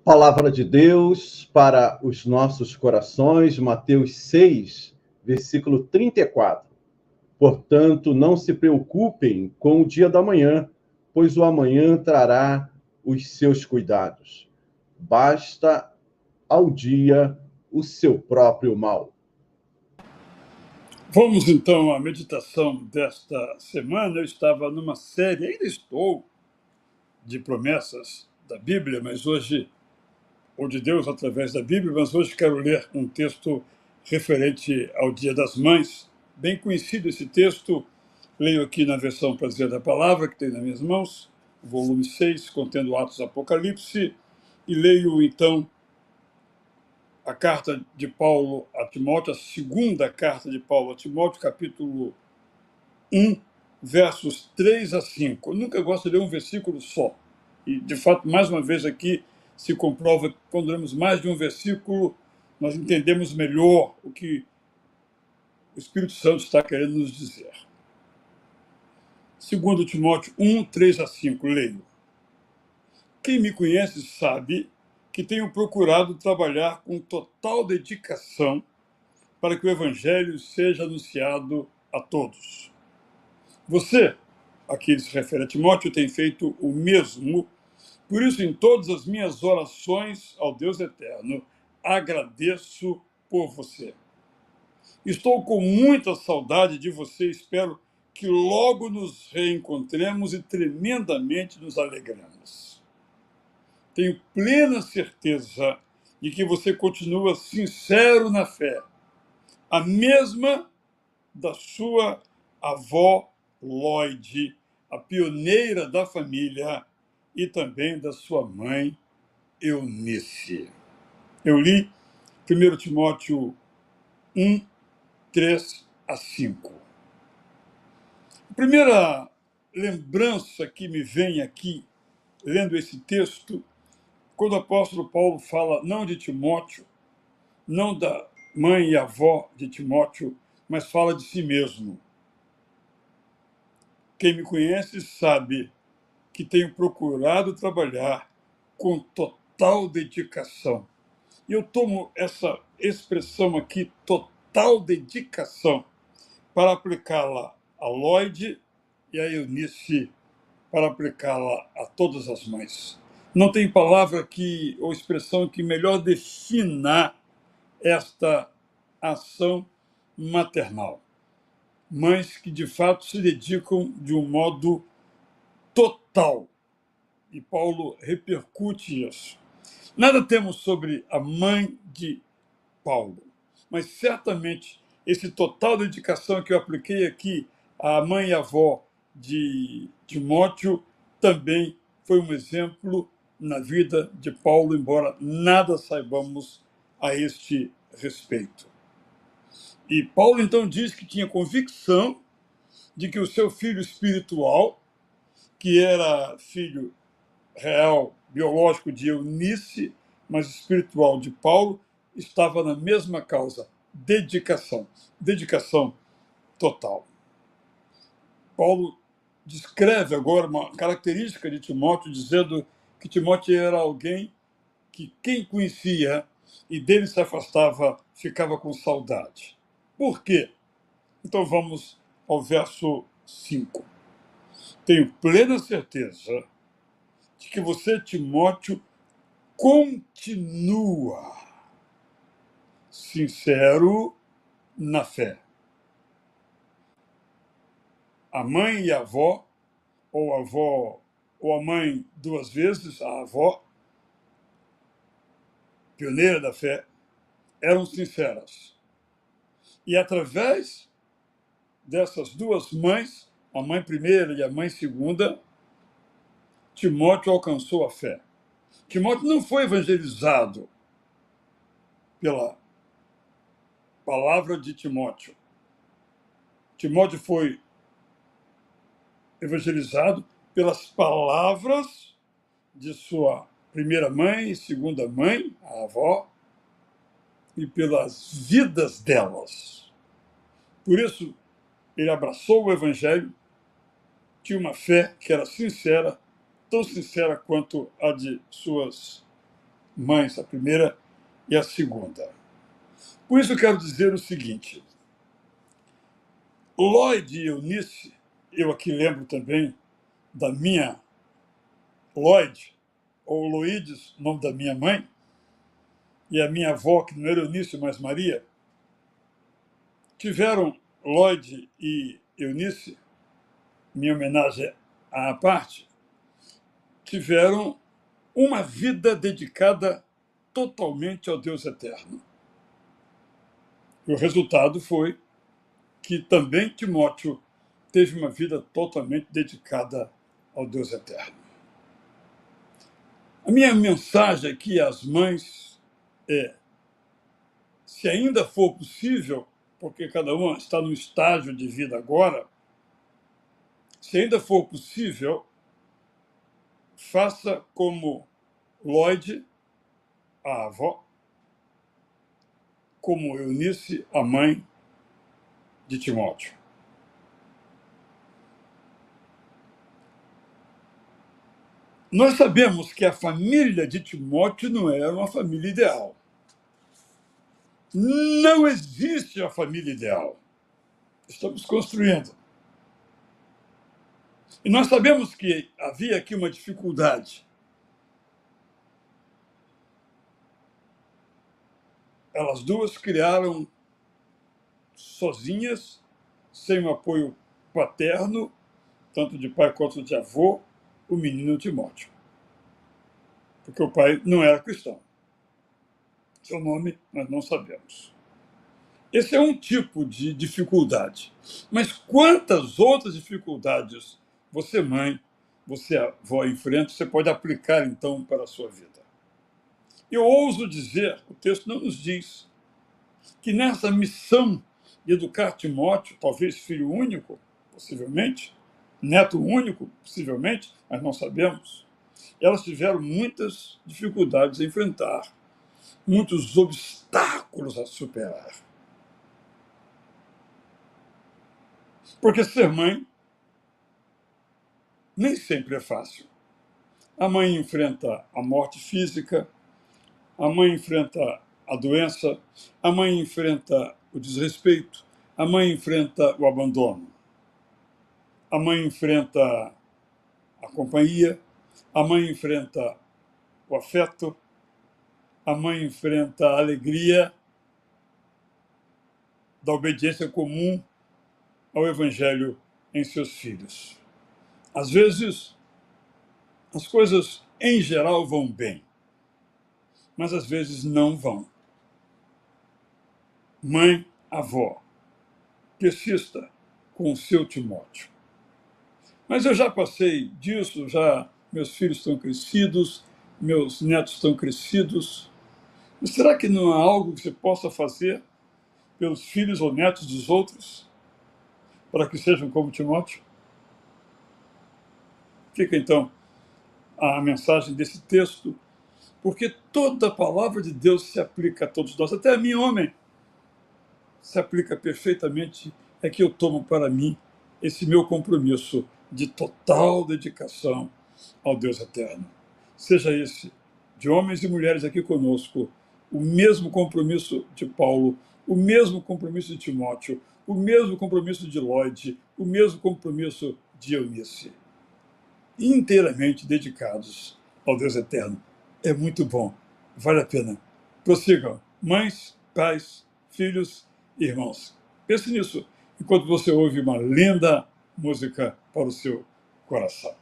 Palavra de Deus para os nossos corações, Mateus 6, versículo 34. Portanto, não se preocupem com o dia da manhã, pois o amanhã trará os seus cuidados. Basta ao dia o seu próprio mal. Vamos então à meditação desta semana. Eu estava numa série, ainda estou, de promessas da Bíblia, mas hoje, ou de Deus através da Bíblia, mas hoje quero ler um texto referente ao Dia das Mães. Bem conhecido esse texto, leio aqui na versão Prazer da Palavra, que tem nas minhas mãos, volume 6, contendo Atos Apocalipse, e leio então a carta de Paulo a Timóteo, a segunda carta de Paulo a Timóteo, capítulo 1, versos 3 a 5. Eu nunca gosto de ler um versículo só. E, de fato, mais uma vez aqui se comprova que quando lemos mais de um versículo, nós entendemos melhor o que o Espírito Santo está querendo nos dizer. 2 Timóteo 1, 3 a 5, leio. Quem me conhece sabe que tenho procurado trabalhar com total dedicação para que o Evangelho seja anunciado a todos. Você, aqui ele se refere a Timóteo, tem feito o mesmo. Por isso, em todas as minhas orações ao Deus Eterno, agradeço por você. Estou com muita saudade de você e espero que logo nos reencontremos e tremendamente nos alegremos. Tenho plena certeza de que você continua sincero na fé, a mesma da sua avó Lloyd, a pioneira da família, e também da sua mãe Eunice. Eu li 1 Timóteo 1, 3 a 5. A primeira lembrança que me vem aqui, lendo esse texto, quando o apóstolo Paulo fala não de Timóteo, não da mãe e avó de Timóteo, mas fala de si mesmo. Quem me conhece sabe que tenho procurado trabalhar com total dedicação. E eu tomo essa expressão aqui, total dedicação, para aplicá-la a Lloyd e a Eunice, para aplicá-la a todas as mães. Não tem palavra que, ou expressão que melhor defina esta ação maternal. Mães que, de fato, se dedicam de um modo total. E Paulo repercute isso. Nada temos sobre a mãe de Paulo, mas certamente esse total dedicação que eu apliquei aqui à mãe e avó de Timóteo também foi um exemplo na vida de Paulo, embora nada saibamos a este respeito. E Paulo então diz que tinha convicção de que o seu filho espiritual, que era filho real, biológico de Eunice, mas espiritual de Paulo, estava na mesma causa, dedicação, dedicação total. Paulo descreve agora uma característica de Timóteo, dizendo que Timóteo era alguém que quem conhecia e dele se afastava, ficava com saudade. Por quê? Então vamos ao verso 5. Tenho plena certeza de que você, Timóteo, continua sincero na fé. A mãe e a avó, ou a mãe duas vezes, a avó, pioneira da fé, eram sinceras. E através dessas duas mães, a mãe primeira e a mãe segunda, Timóteo alcançou a fé. Timóteo não foi evangelizado pela palavra de Timóteo. Timóteo foi evangelizado pelas palavras de sua primeira mãe e segunda mãe, a avó, e pelas vidas delas. Por isso, ele abraçou o evangelho, tinha uma fé que era sincera, tão sincera quanto a de suas mães, a primeira e a segunda. Com isso, eu quero dizer o seguinte: Lloyd e Eunice, eu aqui lembro também da minha Lloyd, ou Loides, nome da minha mãe, e a minha avó, que não era Eunice, mas Maria, tiveram Lloyd e Eunice, minha homenagem à parte, tiveram uma vida dedicada totalmente ao Deus eterno. E o resultado foi que também Timóteo teve uma vida totalmente dedicada ao Deus eterno. A minha mensagem aqui às mães é: se ainda for possível, porque cada uma está num estágio de vida agora, se ainda for possível, faça como Lloyd, a avó, como Eunice, a mãe de Timóteo. Nós sabemos que a família de Timóteo não era uma família ideal. Não existe a família ideal. Estamos construindo. E nós sabemos que havia aqui uma dificuldade. Elas duas criaram sozinhas, sem um apoio paterno, tanto de pai quanto de avô, o menino Timóteo. Porque o pai não era cristão. Seu nome nós não sabemos. Esse é um tipo de dificuldade. Mas quantas outras dificuldades você, mãe, você, avó, enfrenta, você pode aplicar, então, para a sua vida? Eu ouso dizer, o texto não nos diz, que nessa missão de educar Timóteo, talvez filho único, possivelmente, neto único, possivelmente, mas não sabemos, elas tiveram muitas dificuldades a enfrentar, muitos obstáculos a superar. Porque ser mãe nem sempre é fácil. A mãe enfrenta a morte física, a mãe enfrenta a doença, a mãe enfrenta o desrespeito, a mãe enfrenta o abandono, a mãe enfrenta a companhia, a mãe enfrenta o afeto, a mãe enfrenta a alegria da obediência comum ao Evangelho em seus filhos. Às vezes, as coisas em geral vão bem, mas às vezes não vão. Mãe, avó, persista com o seu Timóteo. Mas eu já passei disso, já meus filhos estão crescidos, meus netos estão crescidos. Mas será que não há algo que você possa fazer pelos filhos ou netos dos outros para que sejam como Timóteo? Fica então a mensagem desse texto, porque toda a palavra de Deus se aplica a todos nós, até a mim, homem, se aplica perfeitamente, é que eu tomo para mim esse meu compromisso de total dedicação ao Deus eterno. Seja esse de homens e mulheres aqui conosco, o mesmo compromisso de Paulo, o mesmo compromisso de Timóteo, o mesmo compromisso de Lloyd, o mesmo compromisso de Eunice. Inteiramente dedicados ao Deus eterno. É muito bom, vale a pena. Prossigam, mães, pais, filhos e irmãos. Pense nisso enquanto você ouve uma linda música para o seu coração.